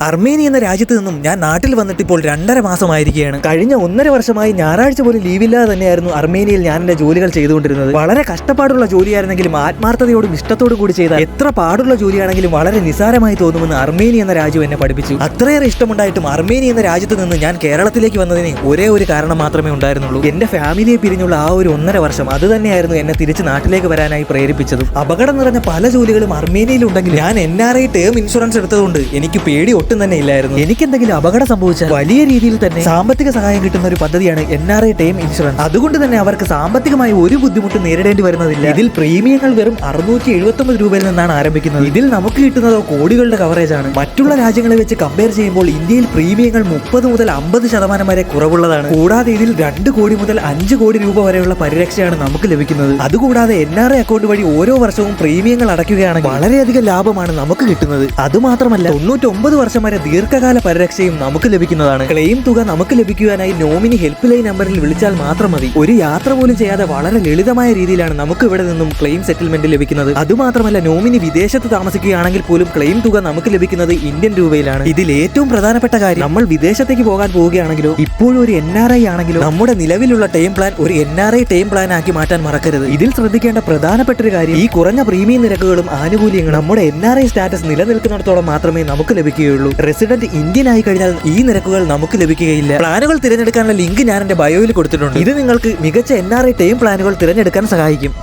Armenia എന്ന രാജ്യത്ത് നിന്നും ഞാൻ നാട്ടിൽ വന്നിട്ട് ഇപ്പോൾ 2.5 മാസമായിരിക്കുകയാണ്. കഴിഞ്ഞ 1.5 വർഷമായി ഞായറാഴ്ച പോലും ലീവില്ലാതെ തന്നെയായിരുന്നു അർമേനിയയിൽ ഞാൻ എന്റെ ജോലികൾ ചെയ്തുകൊണ്ടിരുന്നത്. വളരെ കഷ്ടപ്പാടുള്ള ജോലിയായിരുന്നെങ്കിലും ആത്മാർത്ഥതയോടും ഇഷ്ടത്തോടും കൂടി ചെയ്ത എത്ര പാടുള്ള ജോലിയാണെങ്കിലും വളരെ നിസാരമായി തോന്നുമെന്ന് അർമേനിയ എന്ന രാജ്യം എന്നെ പഠിപ്പിച്ചു. അത്രയേറെ ഇഷ്ടമുണ്ടായിട്ടും അർമേനിയ എന്ന രാജ്യത്ത് നിന്ന് ഞാൻ കേരളത്തിലേക്ക് വന്നതിന് ഒരേ ഒരു കാരണം മാത്രമേ ഉണ്ടായിരുന്നുള്ളൂ. എന്റെ ഫാമിലിയെ പിരിഞ്ഞുള്ള ആ ഒരു 1.5 വർഷം അത് തന്നെയായിരുന്നു എന്നെ തിരിച്ച് നാട്ടിലേക്ക് വരാനായി പ്രേരിപ്പിച്ചതും. അപകടം നിറഞ്ഞ പല ജോലികളും അർമേനിയയിൽ ഉണ്ടെങ്കിൽ ഞാൻ NRI ടേം ഇൻഷുറൻസ് എടുത്തതുകൊണ്ട് എനിക്ക് പേടി ഒട്ടും തന്നെ ഇല്ലായിരുന്നു. എനിക്കെന്തെങ്കിലും അപകടം സംഭവിച്ചാൽ വലിയ രീതിയിൽ തന്നെ സാമ്പത്തിക സഹായം കിട്ടുന്ന ഒരു പദ്ധതിയാണ് NRI ടേം ഇൻഷുറൻസ്. അതുകൊണ്ട് തന്നെ അവർക്ക് സാമ്പത്തികമായി ഒരു ബുദ്ധിമുട്ടും നേരിടേണ്ടി വരുന്നതില്ല. ഇതിൽ പ്രീമിയങ്ങൾ വെറും 679 രൂപയിൽ നിന്നാണ് ആരംഭിക്കുന്നത്. ഇതിൽ നമുക്ക് കിട്ടുന്നതോ കോടികളുടെ കവറേജ് ആണ്. മറ്റുള്ള രാജ്യങ്ങളെ വെച്ച് കമ്പയർ ചെയ്യുമ്പോൾ ഇന്ത്യയിൽ പ്രീമിയങ്ങൾ 30 മുതൽ 50% വരെ കുറവുള്ളതാണ്. കൂടാതെ ഇതിൽ 2 കോടി മുതൽ 5 കോടി രൂപ വരെയുള്ള പരിരക്ഷയാണ് നമുക്ക് ലഭിക്കുന്നത്. അതുകൂടാതെ NRI അക്കൗണ്ട് വഴി ഓരോ വർഷവും പ്രീമിയങ്ങൾ അടയ്ക്കുകയാണെങ്കിൽ വളരെയധികം ലാഭമാണ് നമുക്ക് കിട്ടുന്നത്. അതുമാത്രമല്ല 99 വർഷം വരെ ദീർഘകാല പരിരക്ഷയും നമുക്ക് ലഭിക്കുന്നതാണ്. ക്ലെയിം തുക നമുക്ക് ലഭിക്കുവാനായി നോമിനി ഹെൽപ്പ് ലൈൻ നമ്പറിൽ വിളിച്ചാൽ മാത്രം മതി. ഒരു യാത്ര പോലും ചെയ്യാതെ വളരെ ലളിതമായ രീതിയിലാണ് നമുക്ക് ഇവിടെ നിന്നും ക്ലെയിം സെറ്റിൽമെന്റ് ലഭിക്കുന്നത്. അതുമാത്രമല്ല നോമിനി വിദേശത്ത് താമസിക്കുകയാണെങ്കിൽ പോലും ക്ലെയിം തുക നമുക്ക് ലഭിക്കുന്നത് ഇന്ത്യൻ രൂപയിലാണ്. ഇതിൽ ഏറ്റവും പ്രധാനപ്പെട്ട കാര്യം, നമ്മൾ വിദേശത്തേക്ക് പോകാൻ പോവുകയാണെങ്കിലോ ഇപ്പോഴും ഒരു NRI ആണെങ്കിലോ നമ്മുടെ നിലവിലുള്ള ടേം പ്ലാൻ ഒരു NRI ടേം പ്ലാൻ ആക്കി മാറ്റാൻ മറക്കരുത്. ഇതിൽ ശ്രദ്ധിക്കേണ്ട പ്രധാനപ്പെട്ട ഒരു കാര്യം, ഈ കുറഞ്ഞ പ്രീമിയം നിരക്കുകളും ആനുകൂല്യങ്ങളും നമ്മുടെ NRI സ്റ്റാറ്റസ് നിലനിൽക്കുന്നിടത്തോളം മാത്രമേ നമുക്ക് ലഭിക്കുകയുള്ളൂ. റെസിഡന്റ് ഇന്ത്യൻ ആയി കഴിഞ്ഞാൽ ഈ നിരക്കുകൾ നമുക്ക് ലഭിക്കുകയില്ല. പ്ലാനുകൾ തിരഞ്ഞെടുക്കാനുള്ള ലിങ്ക് ഞാൻ എന്റെ ബയോയിൽ കൊടുത്തിട്ടുണ്ട്. ഇത് നിങ്ങൾക്ക് മികച്ച NRI ടേം പ്ലാനുകൾ തിരഞ്ഞെടുക്കാൻ സഹായിക്കും.